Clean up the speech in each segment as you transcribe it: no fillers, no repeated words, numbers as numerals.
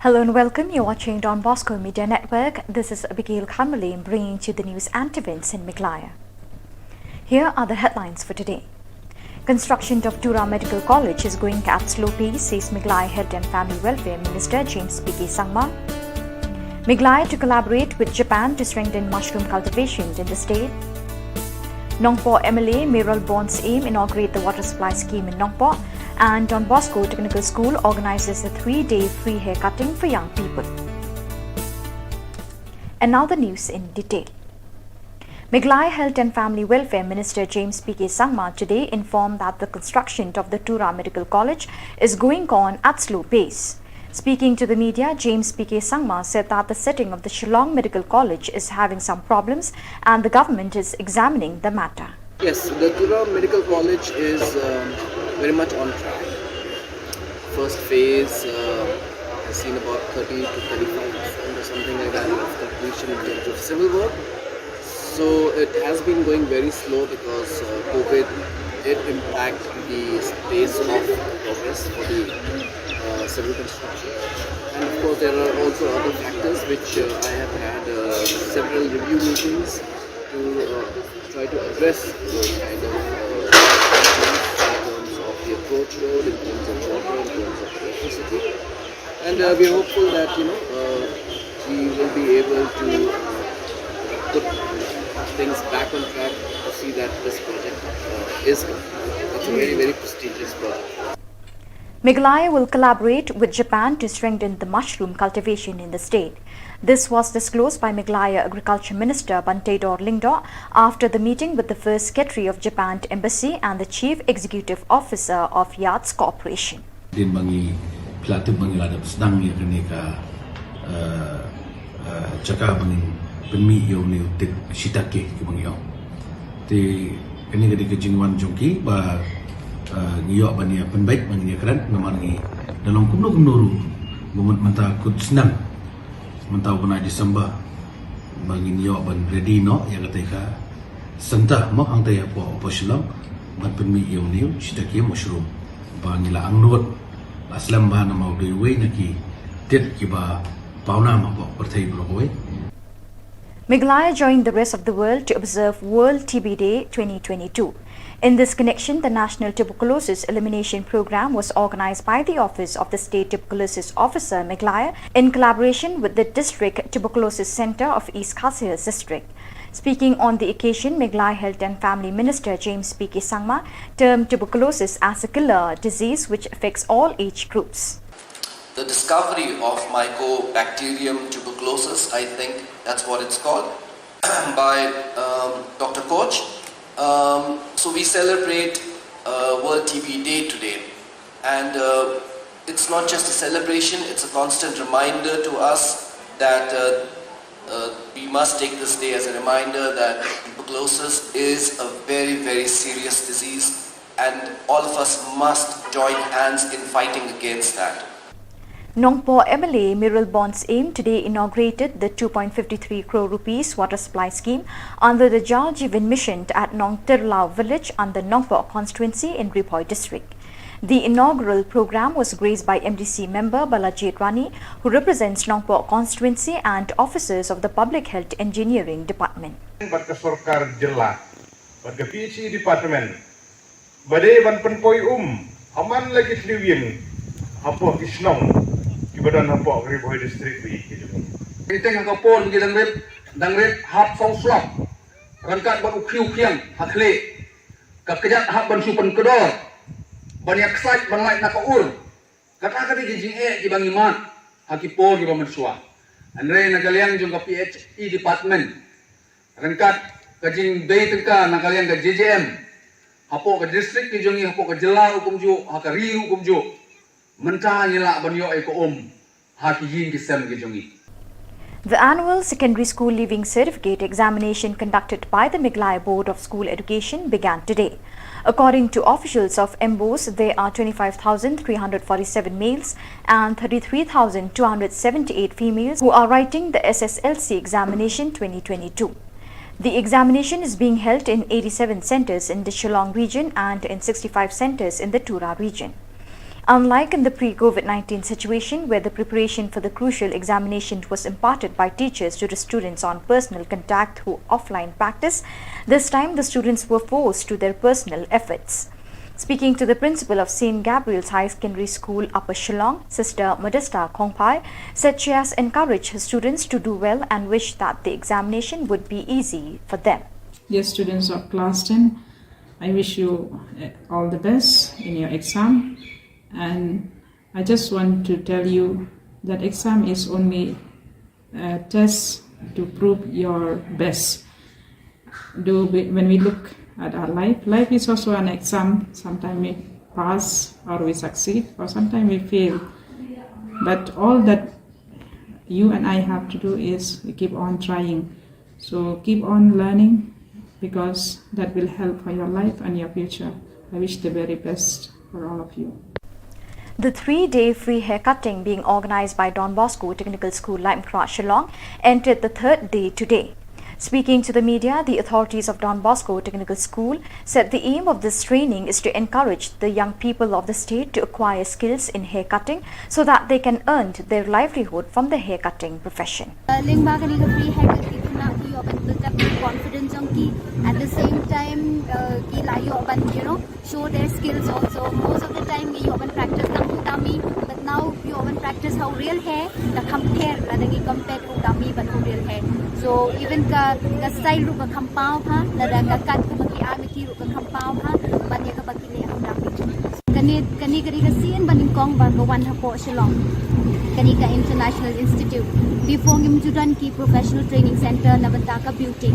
Hello and welcome. You're watching Don Bosco Media Network. This is Abigail Khanmalim bringing you the news and events in Meghalaya. Here are the headlines for today. Construction of Tura Medical College is going at slow pace, says Meghalaya Health and Family Welfare Minister James P.K. Sangma. Meghalaya to collaborate with Japan to strengthen mushroom cultivation in the state. Nongpo MLA Mayoral Bond's aim inaugurate the water supply scheme in Nongpo. And Don Bosco Technical School organizes a 3-day free hair cutting for young people. And now the news in detail. Meghalaya Health and Family Welfare Minister James P.K. Sangma today informed that the construction of the Tura Medical College is going on at slow pace. Speaking to the media, James P.K. Sangma said that the setting of the Shillong Medical College is having some problems and the government is examining the matter. Yes, the Tura Medical College is very much on track. First phase has seen about 30 to 35% or something like that of completion in terms of civil work. So it has been going very slow because COVID did impact the pace of progress for the civil construction. And of course there are also other factors which I have had several review meetings to try to address those kind of the approach road, in terms of water, in terms of electricity, and we are hopeful that we will be able to put things back on track to see that this project is complete. It's a very, very prestigious project. Meghalaya will collaborate with Japan to strengthen the mushroom cultivation in the state. This was disclosed by Meghalaya Agriculture Minister Bantedor Lingdo after the meeting with the First Secretary of Japan Embassy and the Chief Executive Officer of Yachts Corporation. Ngiyok bania penbaik bania keran namangi dalam kumno gumun manta kud senang mentau pernah Desember bagi ngiyok ban ready no yang ketika sentah mo hang taya po Shillong ban penmi yo niu sitaki mushroom bangila angnot aslam ba na mau dewe naki tet kiba pauna ma po perthai brokoi. Meghalaya joined the rest of the world to observe World TB Day 2022. In this connection, the National Tuberculosis Elimination Program was organized by the Office of the State Tuberculosis Officer, Meghalaya, in collaboration with the District Tuberculosis Center of East Kashmir District. Speaking on the occasion, Meghalaya Health and Family Minister James P.K. Sangma termed tuberculosis as a killer disease which affects all age groups. The discovery of Mycobacterium tuberculosis, I think that's what it's called, by Dr. Koch. So we celebrate World TB Day today, and it's not just a celebration, it's a constant reminder to us that we must take this day as a reminder that tuberculosis is a very, very serious disease and all of us must join hands in fighting against that. Nongpo MLA Mayoral Bond's aim today inaugurated the 2.53 crore rupees water supply scheme under the Jal Jeevan mission at Nong Tirlau village under Nongpo constituency in Ripoi district. The inaugural program was graced by MDC member Balajit Rani, who represents Nongpo constituency, and officers of the Public Health Engineering Department. Barka Sorkar Jilla, Barka PhD Department, Badai Ban Penpoi Aman lagi Sliwin, Apo Shillong. Badan Hampok Ripoi District we. Kita yang kapon kita dangret hap song slop, rangkat ban ukhiu kiang hakle, kakejat hap ban supan kedor, banyak site ban light nakaur, kata di bangi mat, hakipo di bamensua. Andre nagaliang jung ka PhD Department, rangkat kajing bay tengka nagaliang ka JJM, hapo ka district ki jungi hapo ka jela hukum ju, hakari hukum ju. The annual secondary school leaving certificate examination conducted by the Meghalaya Board of School Education began today. According to officials of MBOS, there are 25,347 males and 33,278 females who are writing the SSLC examination 2022. The examination is being held in 87 centers in the Shillong region and in 65 centers in the Tura region. Unlike in the pre-COVID-19 situation where the preparation for the crucial examination was imparted by teachers to the students on personal contact through offline practice, this time the students were forced to their personal efforts. Speaking to the principal of St. Gabriel's High Secondary School, Upper Shillong, Sister Modesta Kongpai said she has encouraged her students to do well and wished that the examination would be easy for them. Dear students of class 10, I wish you all the best in your exam, and I just want to tell you that exam is only a test to prove your best. When we look at our life is also an exam. Sometimes we pass or we succeed, or sometimes we fail. But all that you and I have to do is keep on trying. So keep on learning, because that will help for your life and your future. I wish the very best for all of you. The 3-day free haircutting being organized by Don Bosco Technical School, Limecross, Shillong, entered the 3rd day today. Speaking to the media, the authorities of Don Bosco Technical School said the aim of this training is to encourage the young people of the state to acquire skills in haircutting so that they can earn their livelihood from the haircutting profession. Confidence at the same time show their skills also. Most of the time you often practice dummy, but now you often practice how real hair the compare to dummy but how real hair. So even the style rupa compound the cut amity rupa compound but ya kapakili ang dummy kani sian baning kong bagawan hapo Shillong kani ka International Institute before Gimjudan ki professional training center Navantaka beauty.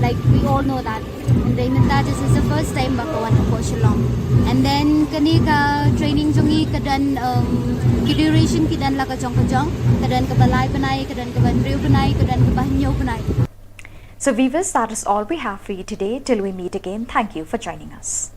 Like we all know that in this is the first time bagawan hapo Shillong. And then kani ka training jongi kadan duration kidan la kajong kadan kabalay panay kadan kabanriu panay kadan kabahnyo panay. So viewers, that is all we have for you today. Till we meet again, thank you for joining us.